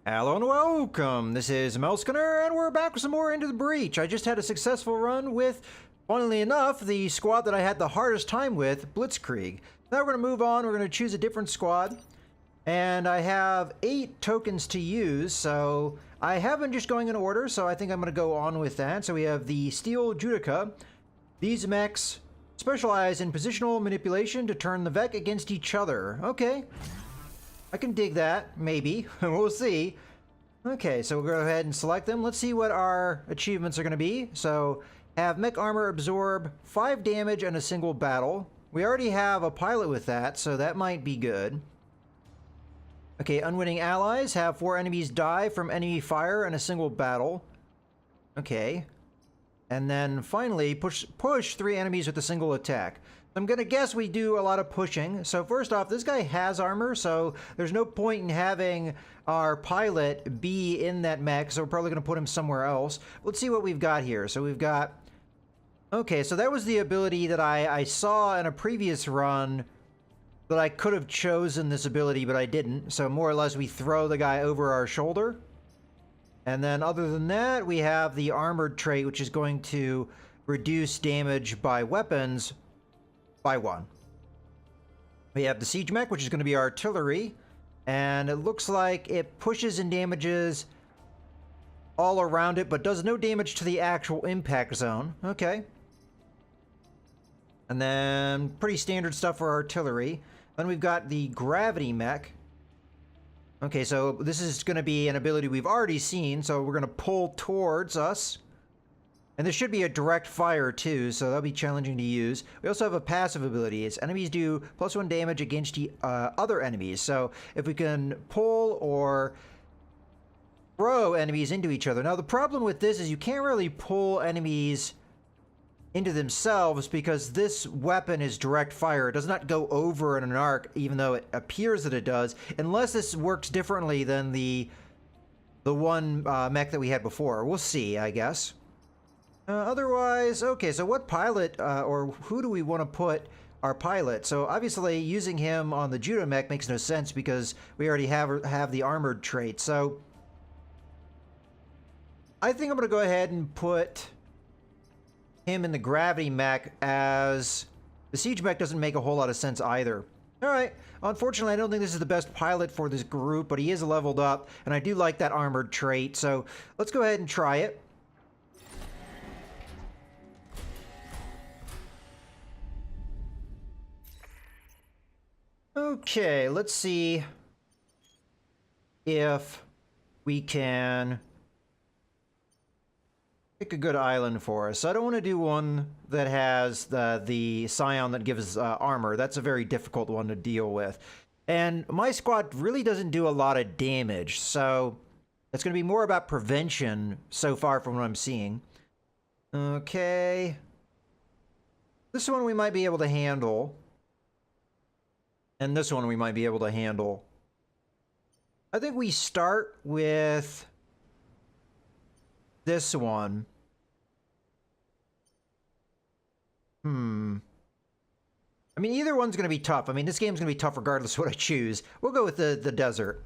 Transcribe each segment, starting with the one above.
Hello and welcome! This is Melskinner, and we're back with some more Into the Breach. I just had a successful run with, funnily enough, the squad that I had the hardest time with, Blitzkrieg. Now we're going to move on, we're going to choose a different squad. And I have 8 tokens to use, so I have been just going in order, so I think I'm going to go on with that. So we have the Steel Judica. These mechs specialize in positional manipulation to turn the Vec against each other. Okay. I can dig that, maybe. We'll see. Okay, so we'll go ahead and select them. Let's see what our achievements are going to be. So, have mech armor absorb 5 damage in a single battle. We already have a pilot with that, so that might be good. Okay, unwitting allies. Have 4 enemies die from enemy fire in a single battle. Okay. And then finally, push 3 enemies with a single attack. I'm gonna guess we do a lot of pushing. So first off, this guy has armor, so there's no point in having our pilot be in that mech, so we're probably gonna put him somewhere else. Let's see what we've got here. So we've got... Okay, so that was the ability that I saw in a previous run that I could have chosen this ability, but I didn't. So more or less, we throw the guy over our shoulder. And then other than that, we have the armored trait, which is going to reduce damage by weapons by 1. We have the siege mech, which is going to be artillery, and it looks like it pushes and damages all around it, but does no damage to the actual impact zone. Okay. And then pretty standard stuff for artillery. Then we've got the gravity mech. Okay, so this is going to be an ability we've already seen, so we're going to pull towards us. And this should be a direct fire too, so that'll be challenging to use. We also have a passive ability. It's enemies do +1 damage against other enemies. So if we can pull or throw enemies into each other. Now the problem with this is you can't really pull enemies into themselves because this weapon is direct fire. It does not go over in an arc, even though it appears that it does, unless this works differently than the one mech that we had before. We'll see, I guess. Otherwise, okay, so what pilot, or who do we want to put our pilot? So obviously using him on the Judo mech makes no sense because we already have the armored trait. So I think I'm going to go ahead and put him in the gravity mech, as the siege mech doesn't make a whole lot of sense either. Alright, unfortunately I don't think this is the best pilot for this group, but he is leveled up, and I do like that armored trait, so let's go ahead and try it. Okay, let's see if we can pick a good island for us. I don't want to do one that has the Scion that gives armor. That's a very difficult one to deal with. And my squad really doesn't do a lot of damage, so it's going to be more about prevention so far from what I'm seeing. Okay. This one we might be able to handle. And this one we might be able to handle. I think we start with this one. I mean, either one's going to be tough. I mean, this game's going to be tough regardless of what I choose. We'll go with the desert.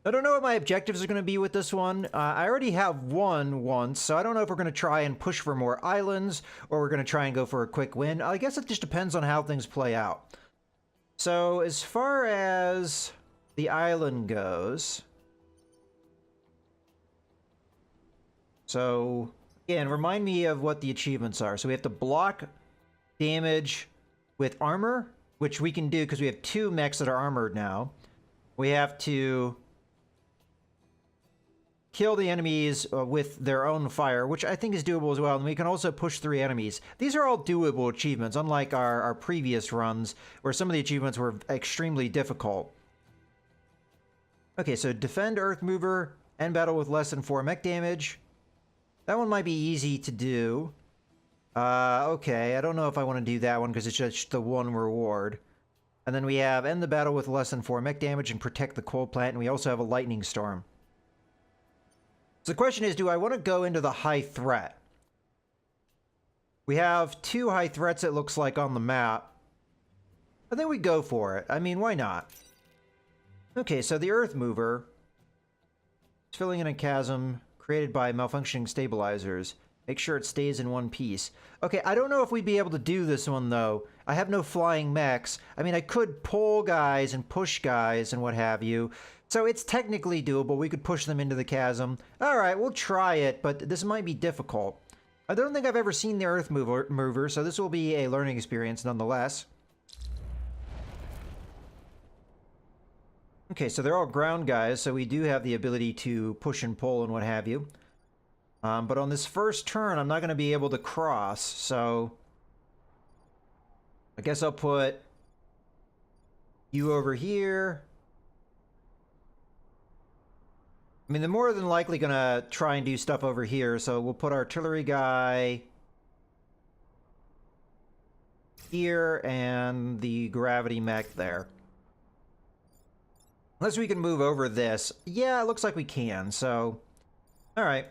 I don't know what my objectives are going to be with this one. I already have one once, so I don't know if we're going to try and push for more islands, or we're going to try and go for a quick win. I guess it just depends on how things play out. So, as far as the island goes... So, again, remind me of what the achievements are. So we have to block damage with armor, which we can do because we have 2 mechs that are armored now. We have to kill the enemies with their own fire, which I think is doable as well. And we can also push 3 enemies. These are all doable achievements, unlike our previous runs, where some of the achievements were extremely difficult. Okay, so defend Earth Mover, end battle with less than 4 mech damage. That one might be easy to do. Okay, I don't know if I want to do that one because it's just the one reward. And then we have end the battle with less than 4 mech damage and protect the coal plant, and we also have a lightning storm. So the question is, do I want to go into the high threat? We have 2 high threats, it looks like, on the map. I think we go for it. I mean, why not? Okay, so the Earth Mover is filling in a chasm created by malfunctioning stabilizers. Make sure it stays in one piece. Okay, I don't know if we'd be able to do this one, though. I have no flying mechs. I mean, I could pull guys and push guys and what have you. So it's technically doable. We could push them into the chasm. All right, we'll try it, but this might be difficult. I don't think I've ever seen the Earth Mover, so this will be a learning experience nonetheless. Okay, so they're all ground guys, so we do have the ability to push and pull and what have you. But on this first turn, I'm not going to be able to cross, so I guess I'll put you over here. I mean, they're more than likely going to try and do stuff over here, so we'll put artillery guy here and the gravity mech there. Unless we can move over this. Yeah, it looks like we can, so... Alright.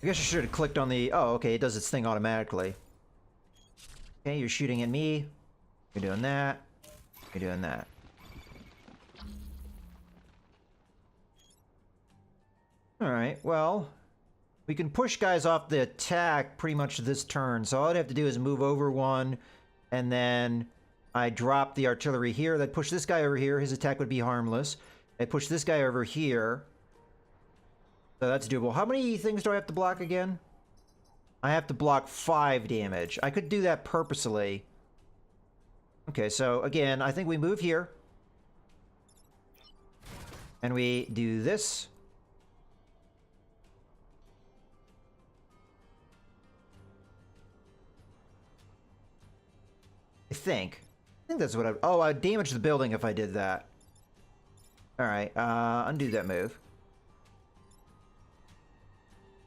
I guess I should have clicked on the... Oh, okay, it does its thing automatically. Okay, you're shooting at me. You're doing that. You're doing that. Alright, well... We can push guys off the attack pretty much this turn, so all I'd have to do is move over one, and then... I drop the artillery here. I'd push this guy over here. His attack would be harmless. I'd push this guy over here. So that's doable. How many things do I have to block again? I have to block 5 damage. I could do that purposely. Okay, so again, I think we move here. And we do this. I think that's what oh, I'd damage the building if I did that. Alright, undo that move.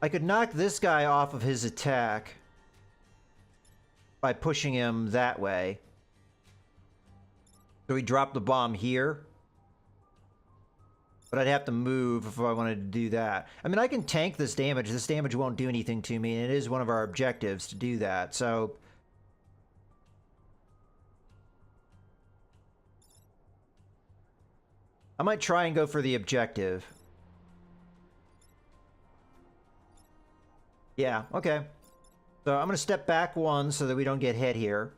I could knock this guy off of his attack by pushing him that way. So we drop the bomb here. But I'd have to move if I wanted to do that. I mean, I can tank this damage. This damage won't do anything to me, and it is one of our objectives to do that, so... I might try and go for the objective. Yeah, okay. So I'm going to step back one so that we don't get hit here.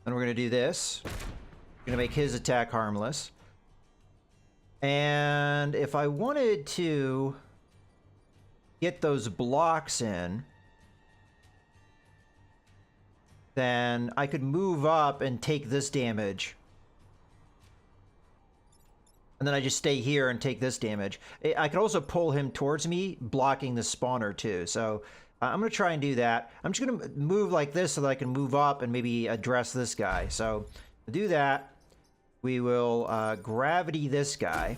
And we're going to do this. We're going to make his attack harmless. And if I wanted to get those blocks in, then I could move up and take this damage. And then I just stay here and take this damage. I could also pull him towards me, blocking the spawner too. So I'm going to try and do that. I'm just going to move like this so that I can move up and maybe address this guy. So to do that, we will gravity this guy.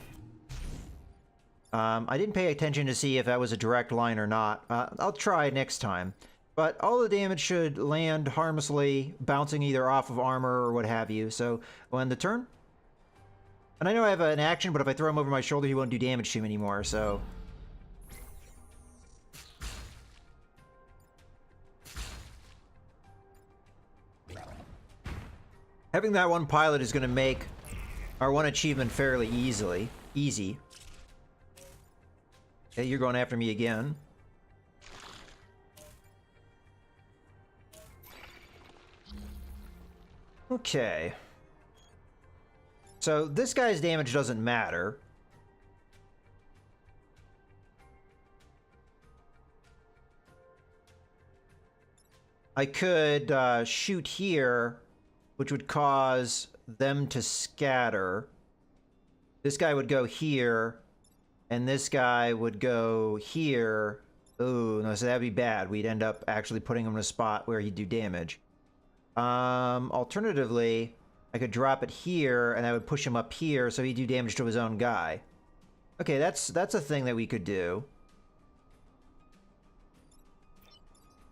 I didn't pay attention to see if that was a direct line or not. I'll try next time. But all the damage should land harmlessly, bouncing either off of armor or what have you. So we'll end the turn. And I know I have an action, but if I throw him over my shoulder, he won't do damage to him anymore, so... Having that one pilot is going to make our one achievement fairly easy. Okay, you're going after me again. Okay. So this guy's damage doesn't matter. I could shoot here, which would cause them to scatter. This guy would go here, and this guy would go here. Ooh, no, so that'd be bad. We'd end up actually putting him in a spot where he'd do damage. Alternatively, I could drop it here, and I would push him up here, so he'd do damage to his own guy. Okay, that's a thing that we could do.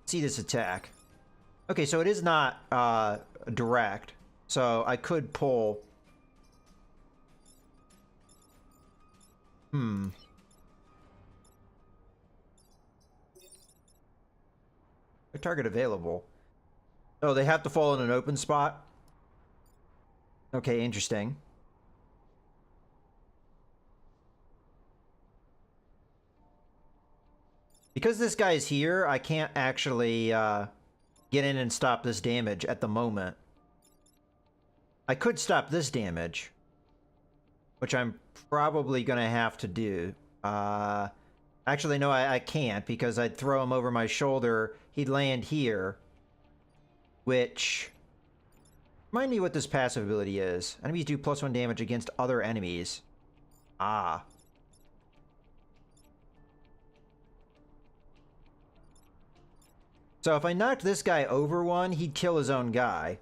See this attack. Okay, so it is not direct, so I could pull. Target available. Oh, they have to fall in an open spot? Okay, interesting. Because this guy's here, I can't actually get in and stop this damage at the moment. I could stop this damage, which I'm probably going to have to do. Actually, no, I can't, because I'd throw him over my shoulder. He'd land here, which... Remind me what this passive ability is. Enemies do +1 damage against other enemies. Ah. So if I knocked this guy over one, he'd kill his own guy.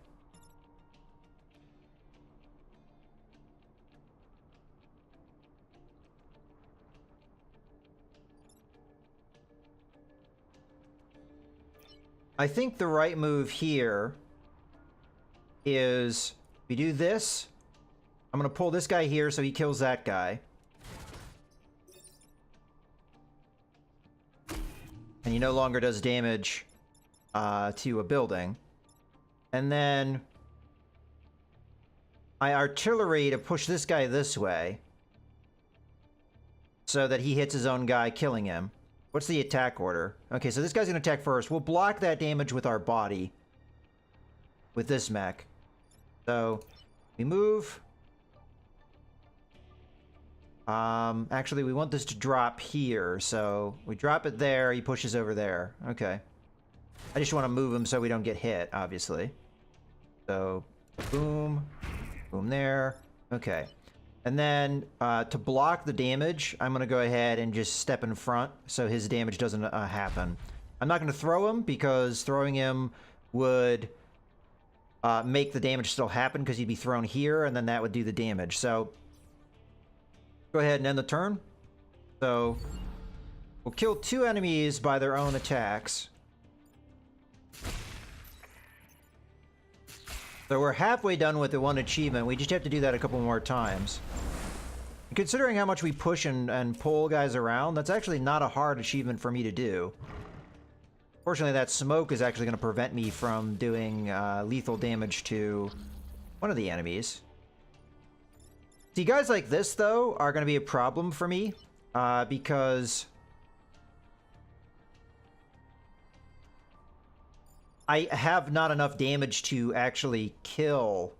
I think the right move here is we do this. I'm going to pull this guy here so he kills that guy. And he no longer does damage to a building. And then I artillery to push this guy this way so that he hits his own guy, killing him. What's the attack order? Okay, so this guy's going to attack first. We'll block that damage with our body with this mech. So we move. Actually, we want this to drop here, so we drop it there. He pushes over there. Okay. I just want to move him so we don't get hit, obviously. So, boom. Boom there. Okay. And then, to block the damage, I'm going to go ahead and just step in front so his damage doesn't happen. I'm not going to throw him, because throwing him would make the damage still happen, because he'd be thrown here, and then that would do the damage. So, go ahead and end the turn. So, we'll kill 2 enemies by their own attacks. So we're halfway done with the one achievement. We just have to do that a couple more times. Considering how much we push and pull guys around, that's actually not a hard achievement for me to do. Fortunately, that smoke is actually going to prevent me from doing lethal damage to one of the enemies. See, guys like this, though, are going to be a problem for me, because I have not enough damage to actually kill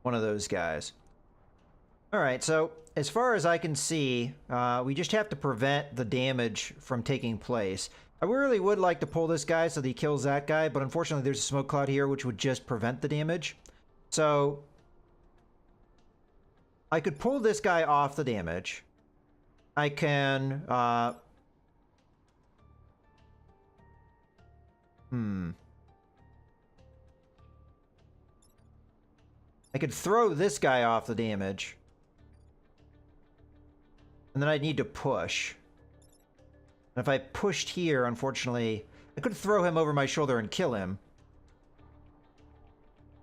one of those guys. Alright, so as far as I can see, we just have to prevent the damage from taking place. I really would like to pull this guy so that he kills that guy, but unfortunately there's a smoke cloud here which would just prevent the damage. So I could pull this guy off the damage. I can... I could throw this guy off the damage. And then I'd need to push. And if I pushed here, unfortunately, I could throw him over my shoulder and kill him.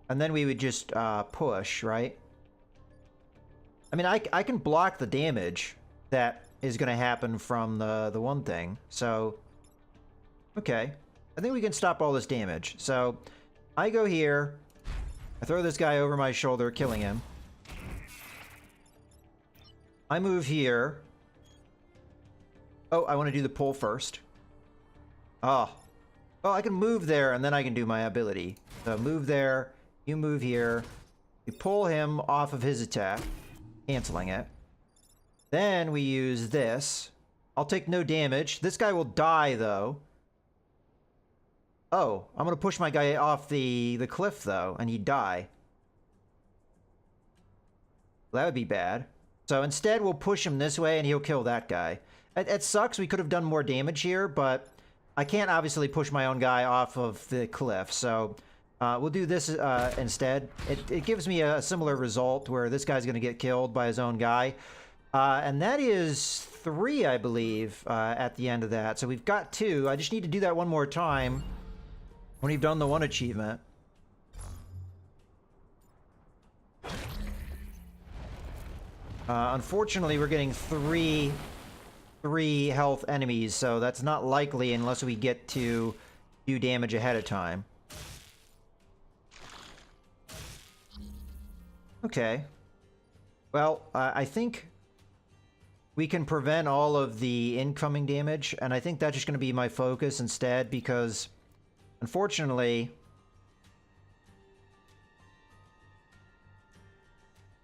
And then we would just push, right? I mean, I can block the damage that is going to happen from the one thing. So, okay. I think we can stop all this damage. So, I go here. I throw this guy over my shoulder, killing him. I move here. Oh, I want to do the pull first. Oh. Well, I can move there, and then I can do my ability. So, move there. You move here. You pull him off of his attack, canceling it. Then we use this. I'll take no damage. This guy will die, though. Oh, I'm going to push my guy off the cliff, though, and he'd die. Well, that would be bad. So instead, we'll push him this way, and he'll kill that guy. It sucks. We could have done more damage here, but I can't obviously push my own guy off of the cliff. So we'll do this instead. It gives me a similar result where this guy's going to get killed by his own guy. And that is 3, I believe, at the end of that. So we've got 2. I just need to do that one more time when we've done the 1 achievement. Unfortunately, we're getting 3 health enemies, so that's not likely unless we get to do damage ahead of time. Okay. Well, I think we can prevent all of the incoming damage, and I think that's just going to be my focus instead, because unfortunately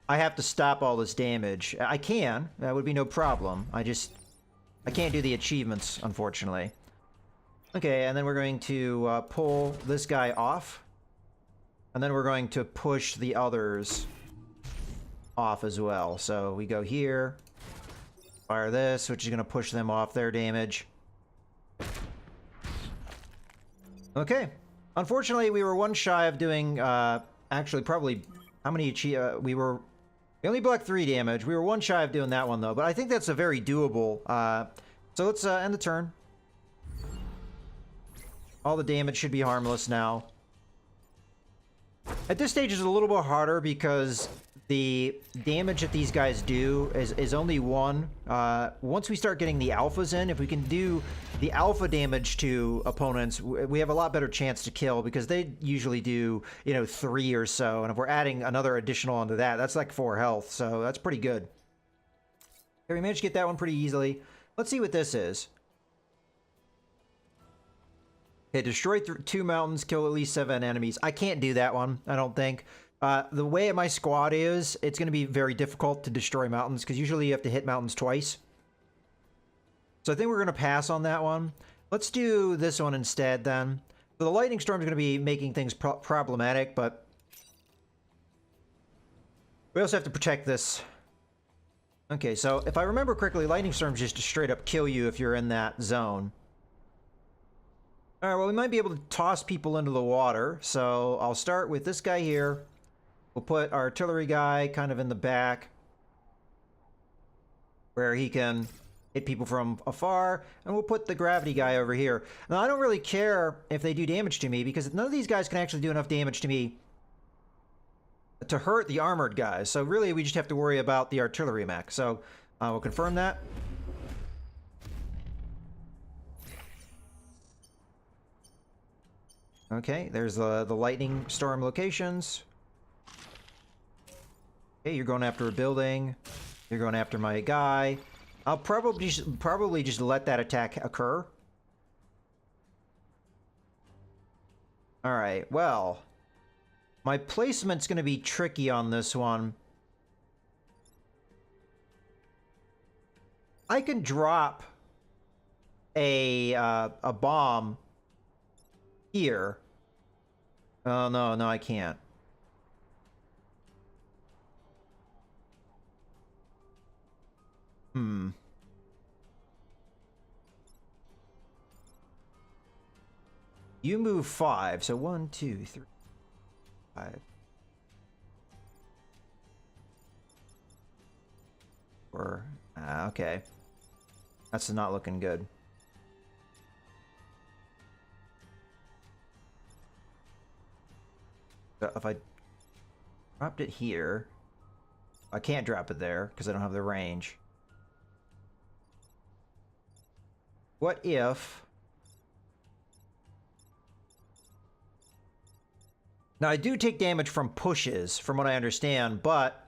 I have to stop all this damage. I can. That would be no problem. I can't do the achievements, unfortunately. Okay, and then we're going to pull this guy off. And then we're going to push the others off as well. So we go here, fire this, which is going to push them off their damage. Okay. Unfortunately, we were one shy of doing, actually, probably, how many, we only blocked 3 damage. We were one shy of doing that one, though. But I think that's a very doable. So let's end the turn. All the damage should be harmless now. At this stage, it's a little bit harder because the damage that these guys do is only 1. Once we start getting the alphas in, if we can do the alpha damage to opponents, we have a lot better chance to kill, because they usually do, 3 or so. And if we're adding another additional onto that, that's like 4 health. So that's pretty good. Okay, we managed to get that one pretty easily. Let's see what this is. Okay, destroy 2 mountains, kill at least 7 enemies. I can't do that one, I don't think. The way my squad is, it's going to be very difficult to destroy mountains, because usually you have to hit mountains twice. So I think we're going to pass on that one. Let's do this one instead, then. So the lightning storm is going to be making things problematic, but we also have to protect this. Okay, so if I remember correctly, lightning storms just straight up kill you if you're in that zone. Alright, well, we might be able to toss people into the water, so I'll start with this guy here. We'll put our artillery guy kind of in the back, where he can hit people from afar, and we'll put the gravity guy over here. Now, I don't really care if they do damage to me, because none of these guys can actually do enough damage to me to hurt the armored guys, so really we just have to worry about the artillery mech. So we'll confirm that. Okay, there's the lightning storm locations. Okay, you're going after a building. You're going after my guy. I'll probably just let that attack occur. All right, well, my placement's going to be tricky on this one. I can drop a bomb here. Oh, no, I can't. You move 5, so 1, 2, 3, 5. Okay. That's not looking good. If I dropped it here, I can't drop it there because I don't have the range. What if... Now, I do take damage from pushes, from what I understand, but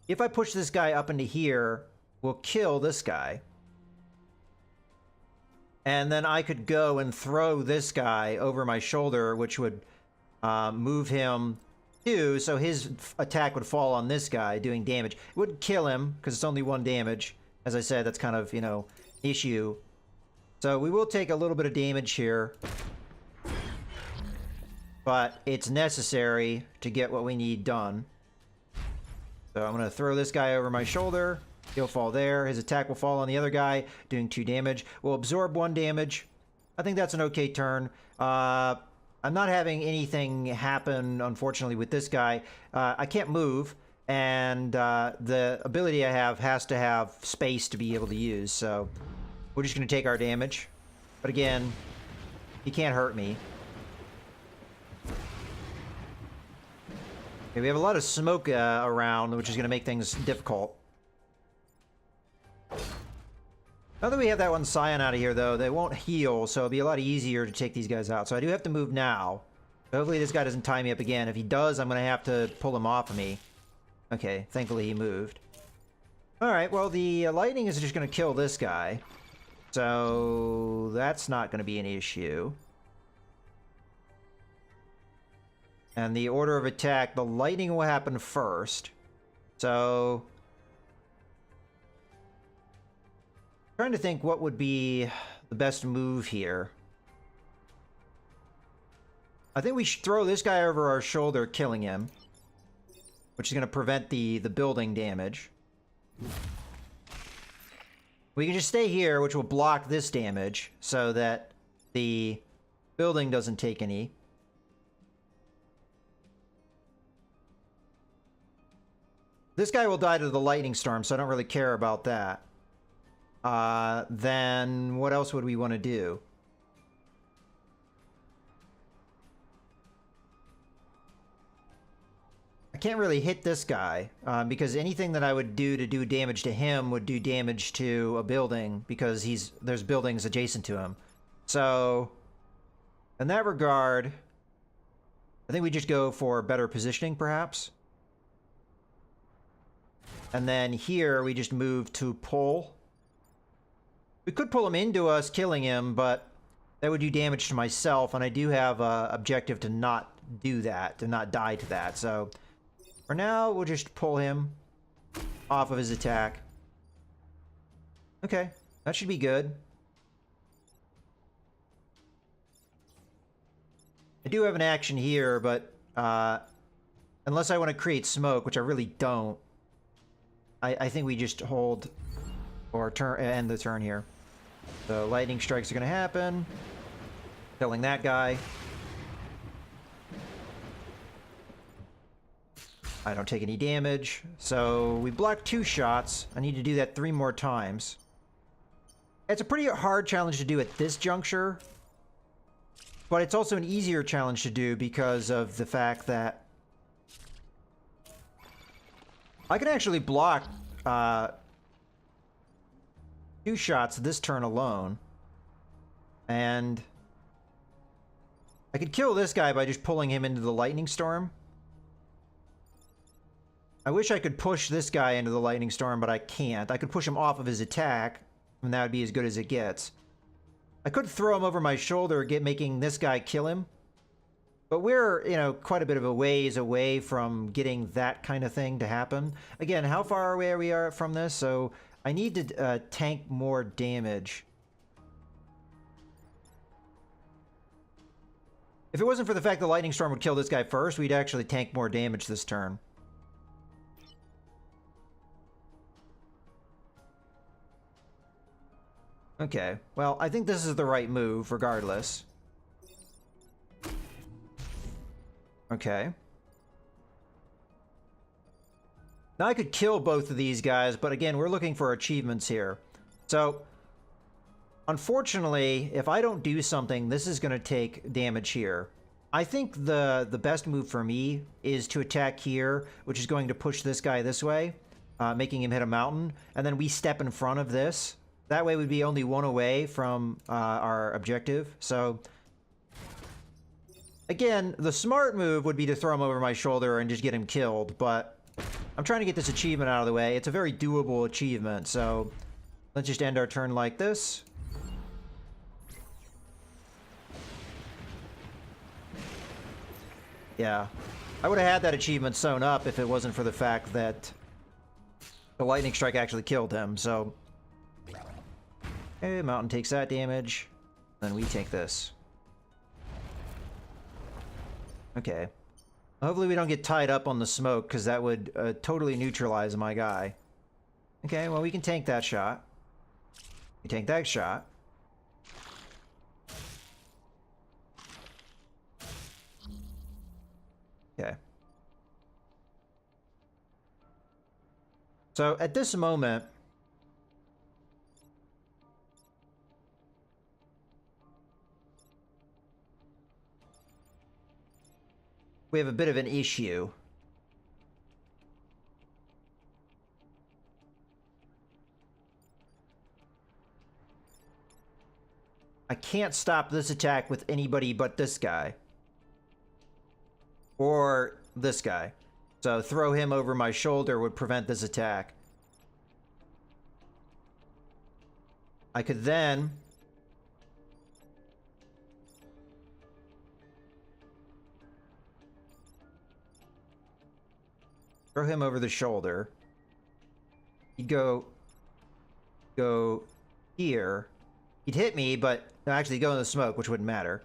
if I push this guy up into here, we'll kill this guy. And then I could go and throw this guy over my shoulder, which would move him too, so his attack would fall on this guy, doing damage. It wouldn't kill him, because it's only 1 damage. As I said, that's kind of, issue. So we will take a little bit of damage here. But it's necessary to get what we need done. So I'm going to throw this guy over my shoulder. He'll fall there. His attack will fall on the other guy, doing 2 damage. We'll absorb 1 damage. I think that's an okay turn. I'm not having anything happen, unfortunately, with this guy. I can't move, and the ability I have has to have space to be able to use, so we're just going to take our damage. But again, he can't hurt me. Okay, we have a lot of smoke around, which is going to make things difficult. Now that we have that one Scion out of here, though, they won't heal, so it'll be a lot easier to take these guys out. So I do have to move now. Hopefully this guy doesn't tie me up again. If he does, I'm going to have to pull him off of me. Okay, thankfully he moved. Alright, well, the lightning is just going to kill this guy. So that's not going to be an issue. And the order of attack, the lightning will happen first. So trying to think what would be the best move here. I think we should throw this guy over our shoulder, killing him, which is going to prevent the building damage. We can just stay here, which will block this damage, so that the building doesn't take any. This guy will die to the lightning storm, so I don't really care about that. Then what else would we want to do? I can't really hit this guy, because anything that I would do to do damage to him would do damage to a building, because there's buildings adjacent to him. So, in that regard, I think we just go for better positioning, perhaps. And then here, we just move to pull. We could pull him into us, killing him, but that would do damage to myself, and I do have an objective to not do that, to not die to that. So, for now, we'll just pull him off of his attack. Okay, that should be good. I do have an action here, but unless I want to create smoke, which I really don't, I think we just hold or end the turn here. So lightning strikes are going to happen. Killing that guy. I don't take any damage. So we blocked 2 shots. I need to do that 3 more times. It's a pretty hard challenge to do at this juncture. But it's also an easier challenge to do because of the fact that I can actually block 2 shots this turn alone. And I could kill this guy by just pulling him into the lightning storm. I wish I could push this guy into the lightning storm, but I can't. I could push him off of his attack, and that would be as good as it gets. I could throw him over my shoulder, making this guy kill him. But we're, you know, quite a bit of a ways away from getting that kind of thing to happen. Again, how far away we are from this? So I need to tank more damage. If it wasn't for the fact the lightning storm would kill this guy first, we'd actually tank more damage this turn. Okay, well, I think this is the right move, regardless. Okay. Now I could kill both of these guys, but again, we're looking for achievements here. So, unfortunately, if I don't do something, this is going to take damage here. I think the best move for me is to attack here, which is going to push this guy this way, making him hit a mountain, and then we step in front of this. That way we'd be only 1 away from our objective. So, again, the smart move would be to throw him over my shoulder and just get him killed, but I'm trying to get this achievement out of the way. It's a very doable achievement, so let's just end our turn like this. Yeah, I would have had that achievement sewn up if it wasn't for the fact that the lightning strike actually killed him, so... Okay, mountain takes that damage, then we take this. Okay. Hopefully we don't get tied up on the smoke, because that would totally neutralize my guy. Okay, well we can tank that shot. We tank that shot. Okay. So at this moment, we have a bit of an issue. I can't stop this attack with anybody but this guy. Or this guy. So throw him over my shoulder would prevent this attack. I could then... throw him over the shoulder. He'd go here. He'd hit me, but actually go in the smoke, which wouldn't matter.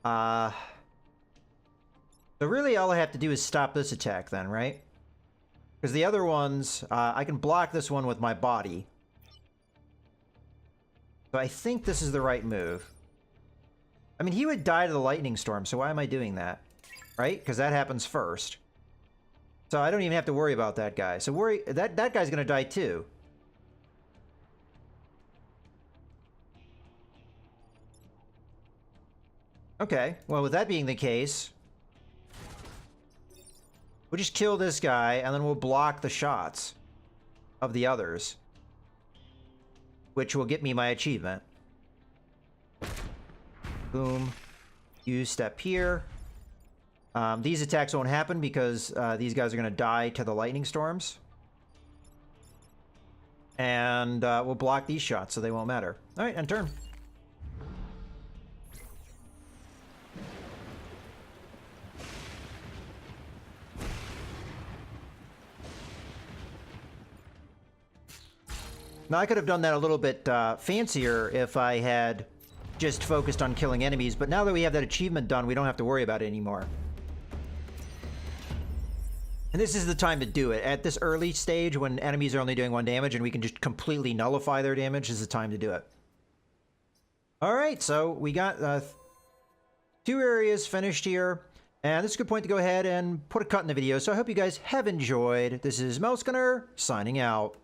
So really all I have to do is stop this attack then, right? Because the other ones, I can block this one with my body. So I think this is the right move. I mean, he would die to the lightning storm, so why am I doing that? Right? Because that happens first. So I don't even have to worry about that guy. So that guy's gonna die too. Okay, well with that being the case, we'll just kill this guy and then we'll block the shots of the others, which will get me my achievement. Boom. You step here. These attacks won't happen because these guys are going to die to the lightning storms. And we'll block these shots so they won't matter. Alright, end turn. Now, I could have done that a little bit fancier if I had just focused on killing enemies, but now that we have that achievement done, we don't have to worry about it anymore. And this is the time to do it. At this early stage, when enemies are only doing 1 damage and we can just completely nullify their damage, is the time to do it. Alright, so we got 2 areas finished here. And this is a good point to go ahead and put a cut in the video. So I hope you guys have enjoyed. This is Melsgunner, signing out.